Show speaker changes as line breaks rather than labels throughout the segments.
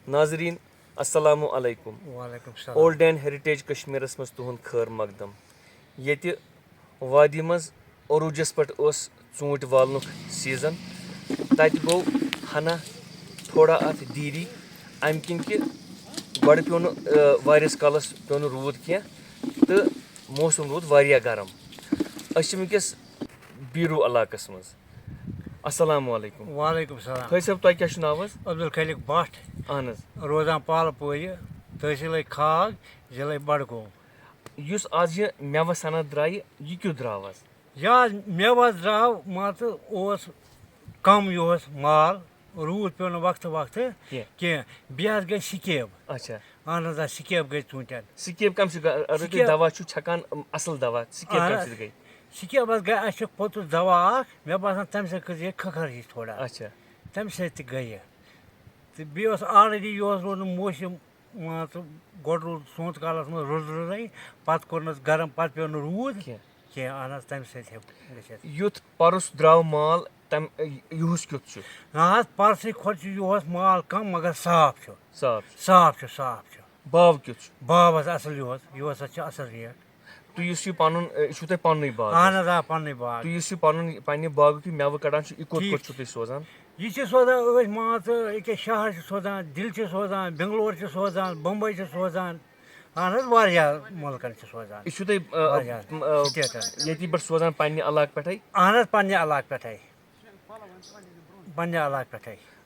ناظرین السلام علیکم.
وعلیکم السلام.
اولڈ اینڈ ہیریٹیج کشمیرس مز تہند خیر مقدم. ییٚتہِ وادی منٛز عروٗجس پٮ۪ٹھ اوس ژوٗنٛٹھۍ والنُک سیٖزن. تَتہِ گوٚو ہنا تھوڑا اَتھ دیٖری اَمہِ کِنۍ کہِ گۄڈٕ پیوٚو نہٕ واریاہس کالس پیوٚو نہٕ روٗد کینٛہہ تہٕ موسم روٗد واریاہ گرم. أسۍ چھِ وٕنکیٚس بیٖروٗ علاقس منٛز. السلام علیکم.
وعلیکم السلام.
خٲج صٲب تۄہہِ کیٛاہ چھُ ناو حظ؟
عبدالخالق بٹ.
اہن حظ.
روزان پالہٕ پورِ تحصیٖلٕے کھاگ ضلعے بڈگوم.
یُس آز یہِ مٮ۪وٕ صنعت درٛایہِ یہِ کیُتھ درٛاو حظ؟
یہِ حظ مٮ۪وٕ حظ درٛاو مان ژٕ اوس کم یِہُس مال روٗد پیوٚو نہٕ وقتہٕ وقتہٕ کینٛہہ. بیٚیہِ حظ گٔے سِکیب.
اچھا.
اہن حظ آ سِکیب گٔے ژوٗنٛٹھٮ۪ن.
سِکیب کَم چھِ اگر تُہۍ دوا چھُو چھکان اَصٕل دوا سِکیب کَمہِ سۭتۍ گٔے؟
سِکیب حظ گٔے اَسہِ چھُ پوٚتُس دوا اکھ مےٚ باسان تَمہِ سۭتۍ کھٔژ یہِ کھٕکھر ہِش تھوڑا.
اچھا.
تَمہِ سۭتۍ تہِ گٔے یہِ تہٕ بیٚیہِ اوس آلریڈی یہِ اوس روٗدمُت موسِم مان ژٕ گۄڈٕ روٗد سونٛتہٕ کالس منٛز رُدٕے پتہٕ کوٚرنَس گرم پتہٕ پیوٚو نہٕ روٗد کینٛہہ. اہن حظ تَمہِ سۭتۍ ہیوٚک گٔژھِتھ.
یُتھ پَرُس درٛاو مال تَمہِ یِہُس کیُتھ چھُ؟
نہ حظ پرسٕے کھۄتہٕ چھُ یِہُس مال کم مگر صاف چھُ.
صاف
صاف چھُ.
باو کیُتھ چھُ؟
باو حظ اَصٕل یِہُس حظ چھِ اَصٕل ریٹ.
تُہۍ یُس یہِ پَنُن یہِ چھُو تۄہہِ پَننُے باغ؟
اہن حظ آ پننُے باغ.
تُہۍ یُس یہِ پَنُن پننہِ باغُک یہِ مٮ۪وٕ کَڑان چھُ یہِ کوٚت کوٚت چھُو تُہۍ سوزان؟
یہِ چھِ سوزان أسۍ مان ژٕ أکیاہ شہر چھِ سوزان دِلہِ چھِ سوزان بنگلور چھِ سوزان بمبے چھِ سوزان. اہن حظ واریاہ مُلکن چھِ سوزان.
یہِ چھُو تُہۍ ییٚتی پٮ۪ٹھ سوزان پننہِ علاقہٕ پٮ۪ٹھٕے؟
اہن حظ پننہِ علاقہٕ پٮ۪ٹھٕے.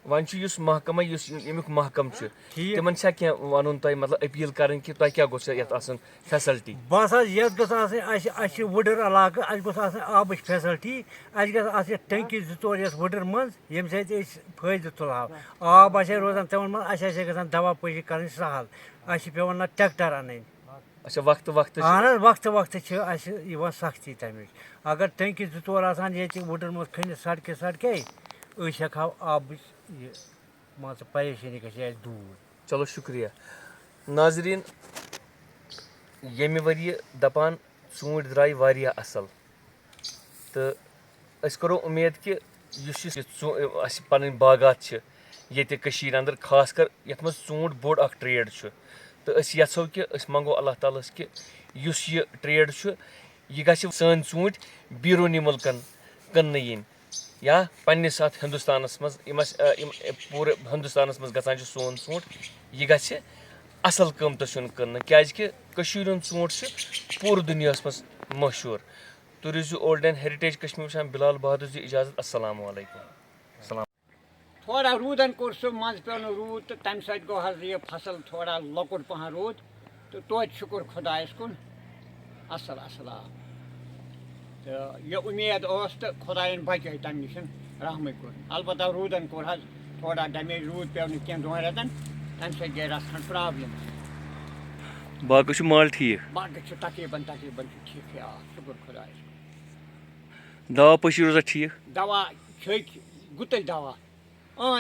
وۄنۍ چھُ یُس محکمہ یُس ییٚمیُک محکمہٕ چھُ تِمن چھا کینٛہہ وَنُن تۄہہِ مطلب أپیٖل کَرٕنۍ کہِ تۄہہِ کیٛاہ گوٚژھ یَتھ آسُن فیسلٹی؟
بس حظ یَتھ گٔژھ آسٕنۍ اَسہِ چھِ وٕڈٕر علاقہٕ اَسہِ گوٚژھ آسٕنۍ آبٕچ فیسلٹی. اَسہِ گژھِ آسٕنۍ ٹنکی 2-4 یَتھ وٕڈٕر منٛز ییٚمہِ سۭتۍ أسۍ فٲیدٕ تُلہو. آب آسہِ ہے روزان تِمن منٛز اَسہِ آسہِ ہے گژھان دوا پٲشی کَرٕنۍ سہل. اَسہِ چھِ پیٚوان نہ ٹریکٹر اَنٕنۍ.
اچھا وقتہٕ وقتہٕ.
اہن حظ وقتہٕ وقتہٕ چھِ اَسہِ یِوان سختی تَمِچ. اگر ٹنکی 2-4 آسان ییٚتہِ وٕڈٕر منٛز کھٔنِتھ سڑکے أسۍ ہٮ۪کہٕ ہاو آبٕچ یہِ مان ژٕ پریشٲنی گژھِ ہے اَسہِ دوٗر.
چلو شُکریہ. ناظریٖن ییٚمہِ ؤریہِ دَپان ژوٗنٛٹھۍ درٛاے واریاہ اَصٕل تہٕ أسۍ کَرو اُمید کہِ یُس یہِ اَسہِ پَنٕنۍ باغات چھِ ییٚتہِ کٔشیٖرِ اَنٛدر خاص کر یَتھ منٛز ژوٗنٛٹھ بوٚڑ اکھ ٹرٛیڈ چھُ تہٕ أسۍ یَژھو کہِ أسۍ منٛگو اللہ تعالیٰ ہَس کہِ یُس یہِ ٹرٛیڈ چھُ یہِ گژھِ سٲنۍ ژوٗنٛٹھۍ بیروٗنی مُلکن کٕننہٕ یِنۍ یا پنٕنِس اَتھ ہِندُستانَس منٛز یِم اَسہِ پوٗرٕ ہِندُستانَس منٛز گژھان چھُ سون ژوٗنٛٹھ یہِ گژھِ اَصٕل قۭمتَس یُن کٕننہٕ کیازِ کہِ کٔشیٖر ہُنٛد ژوٗنٛٹھ چھُ پوٗرٕ دُنیاہَس منٛز مشہوٗر. تُہۍ روٗزِو اولڈ اینڈ ہیرِٹیج کشمیٖر وٕچھان. بِلال بہادُر جی اِجازت. السلام علیکم.
تھوڑا روٗدن کوٚر سُہ منٛزٕ پیوٚو نہٕ روٗد تہٕ تَمہِ سۭتۍ گوٚو حظ یہِ فصل تھوڑا لۄکُٹ پہن روٗد تہٕ توتہِ شُکُر خۄدایَس کُن اَصٕل آ تہٕ یہِ اُمید ٲس تہٕ خۄدایَن بچٲے تَمہِ نِش رحمٕے کوٚر. البتہ روٗدن کوٚر حظ تھوڑا ڈیمیج. روٗد پیوٚو نہٕ کیٚنٛہہ 2 رٮ۪تن تَمہِ سۭتۍ گٔے رژھ کھنٛڈ پرٛابلِم.
باقٕے چھُ مال ٹھیٖک؟
باقٕے چھُ تقریٖباً چھُ ٹھیٖکھٕے شُکُر خۄدایَس کُن.
دوا پٲشی روزان ٹھیٖک؟
دوا چھٔکۍ گُتٕلۍ دوا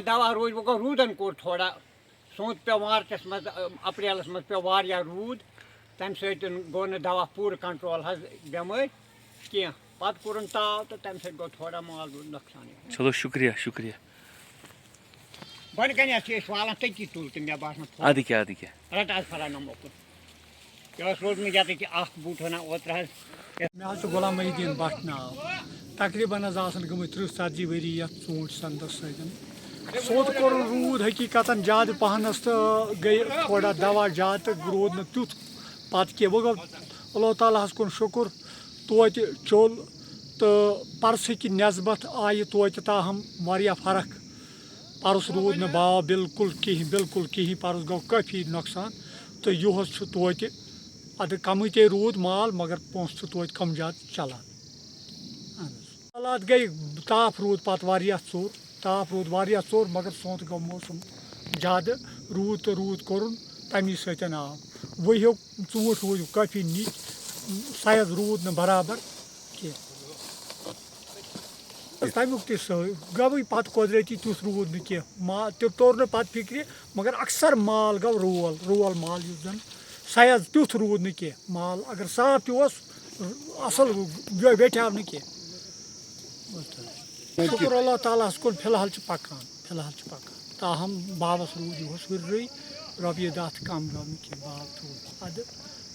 دوا روٗدۍ وۄنۍ گوٚو روٗدن کوٚر تھوڑا سونٛتھ پیوٚو مارچَس منٛز اپریلَس منٛز پیوٚو واریاہ روٗد تَمہِ سۭتۍ گوٚو نہٕ دوا پوٗرٕ کَنٹرول حظ بٮ۪مٲرۍ کینٛہہ. پَتہٕ کوٚرُن تاو تہٕ تَمہِ سۭتۍ گوٚو تھوڑا مال روٗد نۄقصانٕے.
چلو شُکریہ شُکریہ.
گۄڈٕ کَنہِ چھِ أسۍ والان تٔتی تُل تہٕ مےٚ باسان
اَدٕ کیٛاہ
رَٹ حظ فَلا نمبر یہِ ٲس روٗدمٕژ ییٚتہِ اکھ بوٗٹھ وَنان اوترٕ حظ.
مےٚ حظ چھُ غلام محی الدیٖن بٹ ناو. تقریٖباً حظ آسان گٔمٕتۍ 30-40 ؤری یَتھ ژوٗنٛٹھۍ صنعتس سۭتۍ. سونٛتہٕ کوٚرُن روٗد حقیٖقتاً زیادٕ پہنس تہٕ گٔے تھوڑا دوا زیادٕ تہٕ روٗد نہٕ تیُتھ پَتہٕ کینٛہہ. وۄنۍ گوٚو اللہ تعالیٰ ہَس کُن شُکُر توتہِ چوٚل تہٕ پَرسٕکۍ کہِ نٮ۪سبت آیہِ توتہِ تاہم واریاہ فرق. پَرُس روٗد نہٕ باو بِلکُل کِہیٖنۍ. پَرُس گوٚو کٲفی نۄقصان تہٕ یِہُس چھُ توتہِ اَدٕ کَمٕے تے روٗد مال مگر پونٛسہٕ چھُ توتہِ کَم زیادٕ چلان. حالات گٔے تاپھ روٗد پَتہٕ واریاہ ژوٚر مگر سونٛتہٕ گوٚو موسم زیادٕ روٗد تہٕ روٗد کوٚرُن تَمی سۭتۍ آو. وۄنۍ ہیوٚک ژوٗنٛٹھۍ روٗدۍ کٲفی نِکۍ سایز روٗد نہٕ برابر کینٛہہ. تَمیُک تہِ گوٚوٕے پَتہٕ قۄدرٔتی تیُتھ روٗد نہٕ کینٛہہ تہِ توٚر نہٕ پَتہٕ فِکرِ مگر اَکثر مال گوٚو رول مال یُس زَن سایز تیُتھ روٗد نہٕ کینٛہہ. مال اگر صاف تہِ اوس اَصٕل ویٹھیٛاو نہٕ کینٛہہ. شُکُر اللہ تعالیٰ ہَس کُن فِلحال چھِ پَکان تاہم باوس روٗد یِہُس ہُررٕے رۄپیہِ دَہ تہٕ کَم گوٚو نہٕ کینٛہہ باو ژوٚل اَدٕ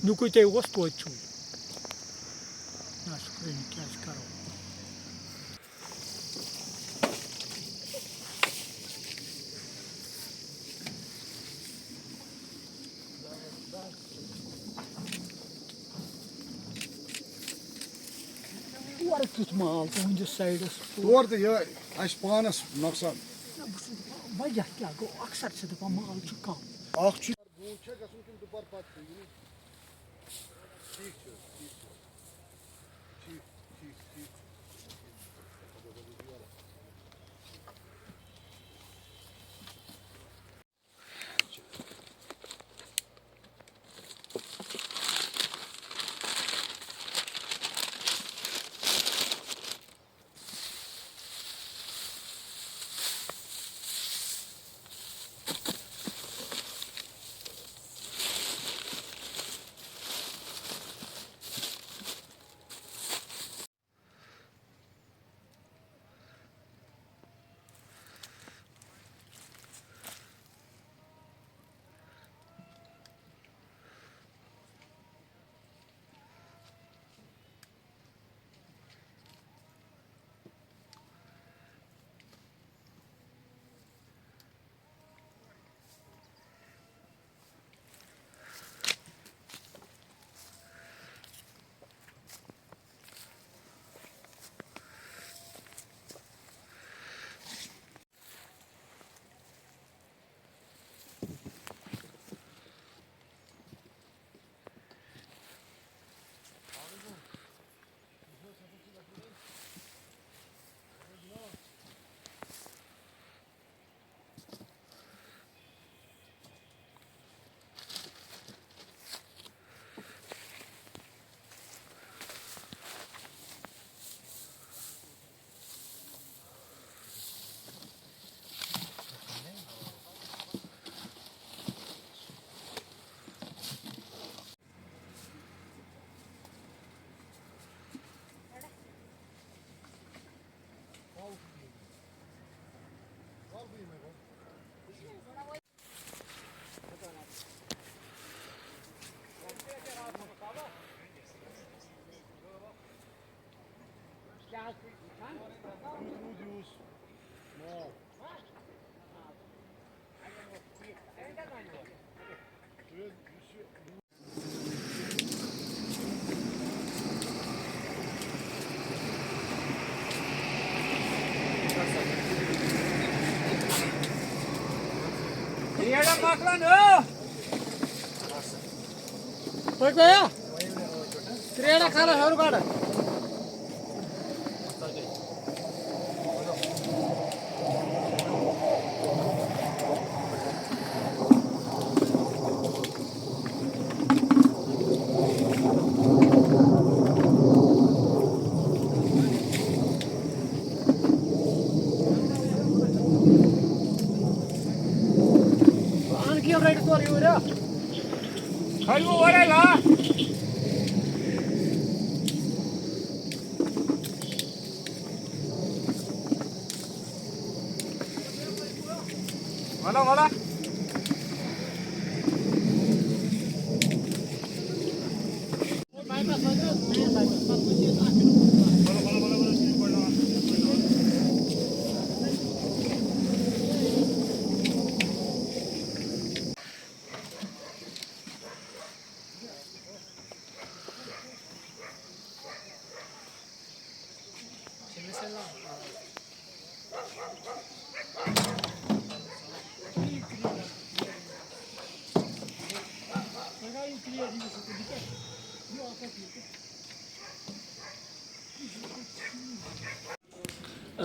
نیُکُے تے اوس توتہِ ژوٚل نا شُکریہ کیٛاہ کَرو تورٕ کیُتھ مال تُہٕنٛدِس سایڈَس
تور تہِ یِہوٚے اَسہِ پانَس نۄقصان
وجہ کیٛاہ گوٚو اکثر چھِ دَپان مال چھُ کَم
اَکھ چھُ برونٛٹھ چھےٚ گژھُن کِنہٕ دُپہر پَتہٕ چھُ یُن ٹھیٖک چھُ ٹھیٖک چھُ ٹھیٖک ٹھیٖک ٹھیٖک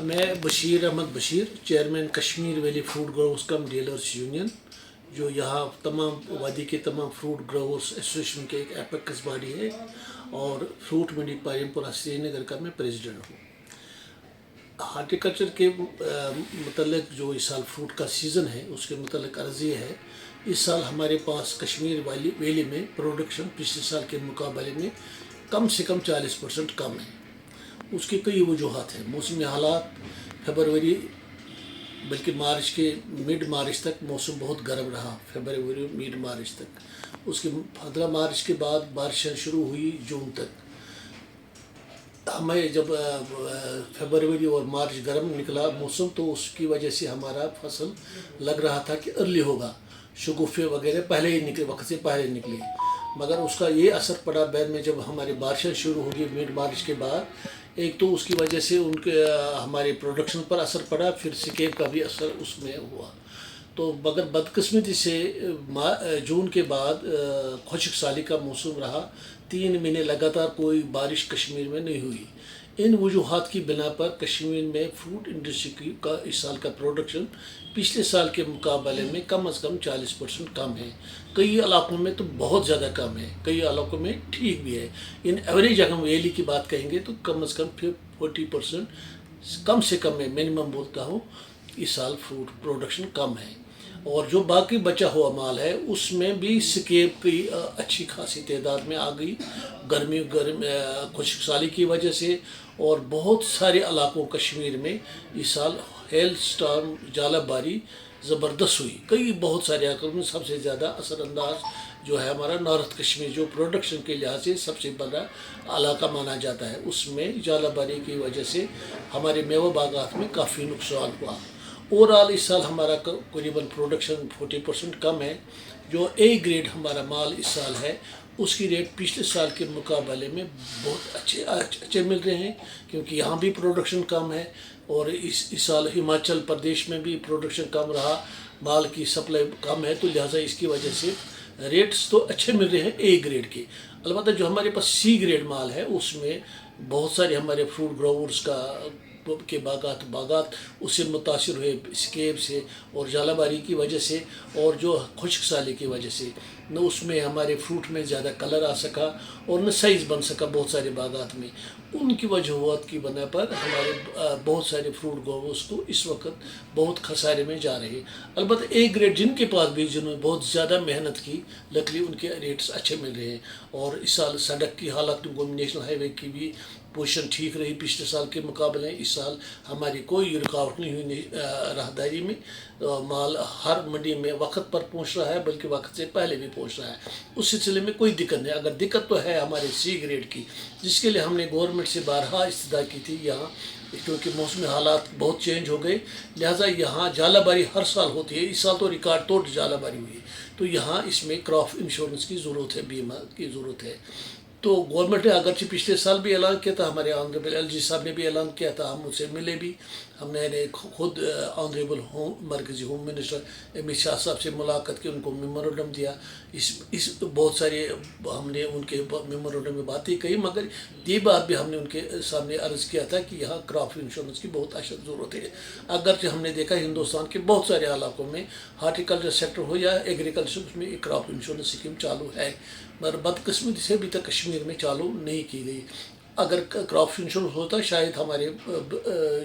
میں Bashir Ahmad Bashir chairman Kashmir valley fruit growers cum dealers union جو یہاں تمام وادی کے تمام فروٹ گروورس ایسوسیشن کے ایک ایپیکس باڈی ہے اور فروٹ منڈی پاریم پورہ سری نگر کا میں پریزیڈنٹ ہوں. ہارٹیکلچر کے متعلق جو اس سال فروٹ کا سیزن ہے اس کے متعلق عرض یہ ہے اس سال ہمارے پاس کشمیر ویلی میں پروڈکشن پچھلے سال کے مقابلے میں کم سے کم 40% کم ہے. اس کی کئی وجوہات ہیں. موسمی حالات فیبروری बल्कि मार्च के मिड मार्च तक मौसम बहुत गर्म रहा, फरवरी मिड मार्च तक। उसके 15 मार्च के बाद बारिशें शुरू हुई जून तक। हमें जब फरवरी और मार्च गर्म निकला मौसम, तो उसकी वजह से हमारा फसल लग रहा था कि अर्ली होगा, शगुफे वगैरह पहले ही निकले, वक्त से पहले निकले। मगर उसका ये असर पड़ा बाद में जब हमारी बारिशें शुरू हो गई मिड मार्च के बाद। एक तो उसकी वजह से उनके हमारे प्रोडक्शन पर असर पड़ा, फिर सिकेप का भी असर उसमें हुआ। तो मगर बदकिस्मती से जून के बाद खुश्क साली का मौसम रहा। 3 महीने लगातार कोई बारिश कश्मीर में नहीं हुई। इन वजूहात की बिना पर कश्मीर में फ्रूट इंडस्ट्री का इस साल का प्रोडक्शन पिछले साल के मुकाबले में कम से कम 40% कम है। कई इलाकों में तो बहुत ज़्यादा कम है, कई इलाकों में ठीक भी है। इन एवरेज अगर हम वैली की बात कहेंगे तो कम से कम 40% कम से कम है, मिनिमम बोलता हूँ, इस साल फ्रूट प्रोडक्शन कम है। और जो बाकी बचा हुआ माल है उसमें भी स्केप की अच्छी खासी तादाद में आ गई, खुश्क साली की वजह से। और बहुत सारे इलाकों कश्मीर में इस साल हेल स्टॉर्म जालाबारी ज़बरदस्त हुई। कई बहुत सारे इलाकों में सबसे ज़्यादा असरअंदाज जो है हमारा नॉर्थ कश्मीर, जो प्रोडक्शन के लिहाज से सबसे बड़ा इलाका माना जाता है, उसमें जालाबारी की वजह से हमारे मेवा बागात में काफ़ी नुकसान हुआ। ओवरऑल इस साल हमारा करीबन प्रोडक्शन 40% कम है। जो ए ग्रेड हमारा माल इस साल है उसकी रेट पिछले साल के मुकाबले में बहुत अच्छे मिल रहे हैं, क्योंकि यहाँ भी प्रोडक्शन कम है। और इस साल हिमाचल प्रदेश में भी प्रोडक्शन कम रहा, माल की सप्लाई कम है, तो लिहाजा इसकी वजह से रेट्स तो अच्छे मिल रहे हैं ए ग्रेड के। अलबत्ता जो हमारे पास सी ग्रेड माल है उसमें बहुत सारे हमारे फ्रूट ग्रोवर्स के बागात उससे मुतासिर हुए स्केप से और जालाबारी की वजह से, और जो खुश्क साली की वजह से न उसमें हमारे फ्रूट में ज़्यादा कलर आ सका और न साइज़ बन सका बहुत सारे बागात में। उनकी वजूहत की बना पर हमारे बहुत सारे फ्रूट ग्रोवर्स को इस वक्त बहुत खसारे में जा रहे हैं। अलबत्ता ए ग्रेड जिनके पास भी, जिन्होंने बहुत ज़्यादा मेहनत की, लकली उनके रेट्स अच्छे मिल रहे हैं। और इस साल सड़क की हालत, नेशनल हाईवे की भी पोजीशन ठीक रही पिछले साल के मुकाबले। इस साल हमारी कोई रुकावट नहीं हुई राहदारी में। माल हर मंडी में वक्त पर पहुंच रहा है, बल्कि वक्त से पहले भी पहुंच रहा है। उस सिलसिले में कोई दिक्कत नहीं। अगर दिक्कत तो है हमारे सी ग्रेड की, जिसके लिए हमने गवर्नमेंट से बारहा इस्तदा की थी यहाँ, क्योंकि मौसमी हालात बहुत चेंज हो गए, लिहाजा यहाँ जालाबारी हर साल होती है। इस साल तो रिकॉर्ड तोड़ जालाबारी हुई, तो यहाँ इसमें क्रॉप इंश्योरेंस की ज़रूरत है, बीमा की ज़रूरत है। तो गवर्नमेंट ने अगरचे पिछले साल भी ऐलान किया था, हमारे ऑनरेबल एलजी साहब ने भी ऐलान किया था, हम उनसे मिले भी। हमने खुद ऑनरेबल मरकज़ी होम मिनिस्टर अमित शाह साहब से मुलाकात की, उनको मेमोरेंडम दिया। इस बहुत सारे हमने उनके मेमोरेंडम में बातें कही, मगर ये बात भी हमने उनके सामने अर्ज़ किया था कि यहाँ क्रॉप इंश्योरेंस की बहुत अशद ज़रूरत है। अगरचे हमने देखा हिंदुस्तान के बहुत सारे इलाकों में हार्टिकल्चर सेक्टर हो या एग्रीकल्चर में क्रॉप इंश्योरेंस स्कीम चालू है, मगर बदकिस्मती से अभी तक कश्मीर में चालू नहीं की गई। अगर क्रॉप इंश्योरेंस होता शायद हमारे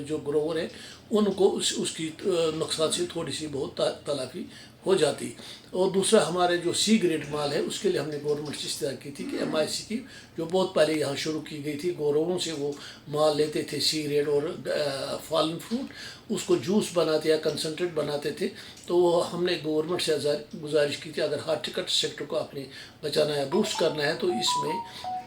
जो ग्रोवर हैं उनको उसकी नुकसान से थोड़ी सी बहुत तलाफी हो जाती। और दूसरा हमारे जो सी ग्रेड माल है उसके लिए हमने गवर्नमेंट से इस्तदा की थी कि MIC की जो बहुत पहले यहाँ शुरू की गई थी, ग्रोवरों से वो माल लेते थे सी ग्रेड और फॉलन फ्रूट, उसको जूस बनाते या कंसनट्रेट बनाते थे। तो हमने गवर्नमेंट से गुजारिश की थी अगर हार्टिकल्चर सेक्टर को आपने बचाना है, बूस्ट करना है, तो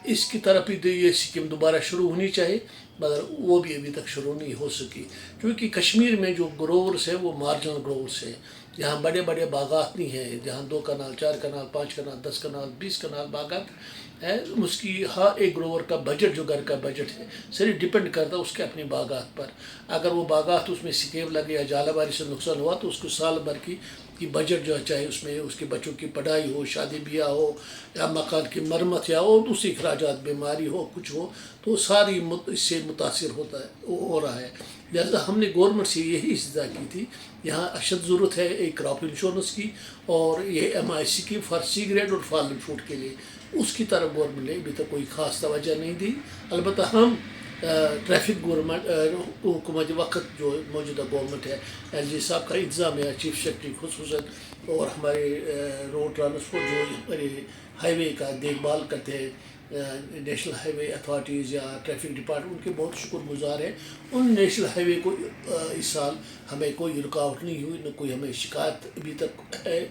इसकी तरफ ही ये स्कीम दोबारा शुरू होनी चाहिए, मगर वो भी अभी तक शुरू नहीं हो सकी। क्योंकि कश्मीर में जो ग्रोवर्स है वो मार्जिनल ग्रोवर्स है, जहाँ बड़े बड़े बागात नहीं है, जहाँ 2 कनाल 4 कनाल 5 कनाल 10 कनाल 20 कनाल बागात है, उसकी हर एक ग्रोवर का बजट, जो घर का बजट है, सिर्फ डिपेंड करता है उसके अपने बागात पर। अगर वो बागात उसमें स्केप लगे या जालाबारी से नुकसान हुआ तो उसको साल भर की बजट जो है, चाहे उसमें उसके बच्चों की पढ़ाई हो, शादी ब्याह हो या मकान की मरम्मत या और दूसरी अखराजात, बीमारी हो, कुछ हो, तो सारी इससे मुतासिर होता है हो रहा है। लिहाजा हमने गवर्नमेंट से यही इस्तदा की थी, यहाँ अशद ज़रूरत है एक क्रॉप इंश्योरेंस की और ये MIC की फॉर सी ग्रेड और फॉलन फ्रूट के लिए। उसकी तरफ गवर्नमेंट ने अभी तक कोई ख़ास तवज्जो नहीं दी। अलबत्ता हम ट्रैफिक गवर्नमेंट हुकूमत वक्त जो मौजूदा गवर्नमेंट है, LG साहब का इंतज़ाम है, चीफ सेक्रेटरी खुसूसन और हमारे रोड ट्रांसपोर्ट जो हमारे हाईवे का देखभाल करते हैं, नेशनल हाईवे अथॉरिटीज़ या ट्रैफिक डिपार्टमेंट, उनके बहुत शुक्रगुजार हैं। उन नेशनल हाईवे को इस साल हमें कोई रुकावट नहीं हुई, न कोई हमें शिकायत अभी तक है,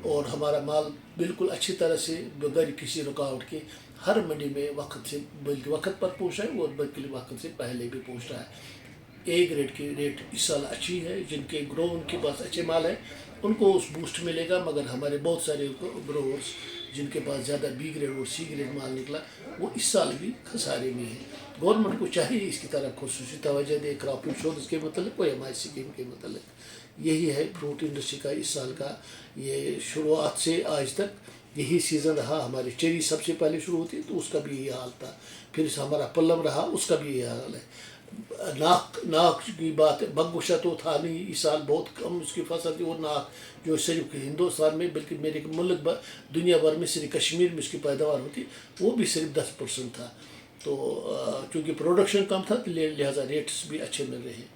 और हमारा माल बिल्कुल अच्छी तरह से बगैर किसी रुकावट के हर मंडी में वक्त से, बल्कि वक्त पर पहुँच रहा है और बल्कि वक्त से पहले भी पहुँच रहा है। ए ग्रेड की रेट इस साल अच्छी है, जिनके ग्रो उनके पास अच्छे माल है उनको उस बूस्ट मिलेगा, मगर हमारे बहुत सारे ग्रोवर्स जिनके पास ज़्यादा बी ग्रेड और सी ग्रेड माल निकला वो इस साल भी खसारे में है। गवर्नमेंट को चाहिए इसकी तरफ खुसूसी तवज्जो दे, क्रॉप इंश्योरेंस के मतलब कोई हमारी स्कीम के मतलब, यही है फ्रूट इंडस्ट्री का इस साल का। ये शुरुआत से आज तक यही सीज़न रहा। हमारी चेरी सबसे पहले शुरू होती तो उसका भी यही हाल था, फिर हमारा पल्लव रहा उसका भी यही हाल है। नाक की बात है, बगगोशा तो था नहीं इस साल, बहुत कम उसकी फसल थी, और नाक जो सिर्फ हिंदुस्तान में बल्कि मेरे मुल्क दुनिया भर में सिर्फ कश्मीर में उसकी पैदावार होती वो भी सिर्फ 10% था। तो चूँकि प्रोडक्शन कम था तो लिहाजा रेट्स भी अच्छे मिल रहे हैं।